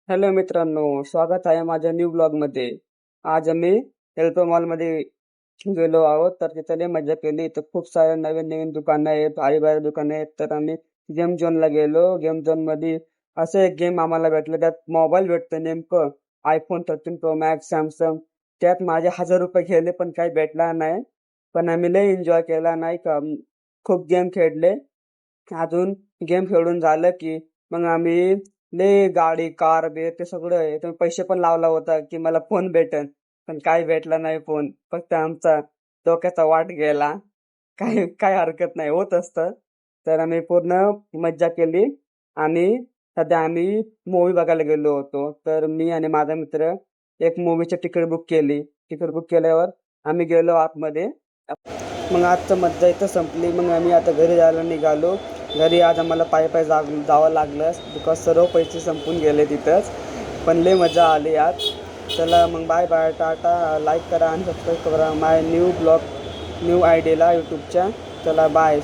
Hello मित्रांनो, स्वागत आहे माझ्या न्यू ब्लॉगमध्ये. आज आम्ही हेल्प मॉलमध्ये गेलो आहोत. तर तिथे लय मजा केली. इथं खूप सारे नवीन नवीन दुकानं आहेत, भारी भारी दुकानं आहेत. तर आम्ही गेम झोनला गेलो. गेम झोनमध्ये असं एक गेम आम्हाला भेटलं, त्यात मोबाईल भेटतं नेमकं iPhone 13 Pro Max सॅमसंग. त्यात माझे ₹1000 गेले पण काही भेटला नाही. पण आम्ही लय एन्जॉय केला नाही का. खूप गेम खेळले. अजून गेम खेळून झालं की मग आम्ही लय गाडी कार बे ते सगळं आहे तर पैसे पण लावला होता की मला फोन भेटन. पण काही भेटला नाही फोन. फक्त आमचा डोक्याचा वाट गेला. काही काय हरकत नाही, होत असतं. तर आम्ही पूर्ण मज्जा केली. आणि सध्या आम्ही मूवी बघायला गेलो होतो. तर मी आणि माझा मित्र एक मूवीची तिकीट बुक केली. तिकीट बुक केल्यावर आम्ही गेलो आतमध्ये. मग आजचं मज्जा इथं संपली. मग आम्ही आता घरी जायला निघालो. घरी आज आम्हाला पायी पायी जावं लागलं बिकॉज सर्व पैसे संपून गेले तिथंच. पण लय मजा आली आज. चला मग बाय बाय, टाटा. लाईक करा आणि सबस्क्राईब करा माय न्यू ब्लॉग न्यू आयडीला यूट्यूबच्या. चला बाय.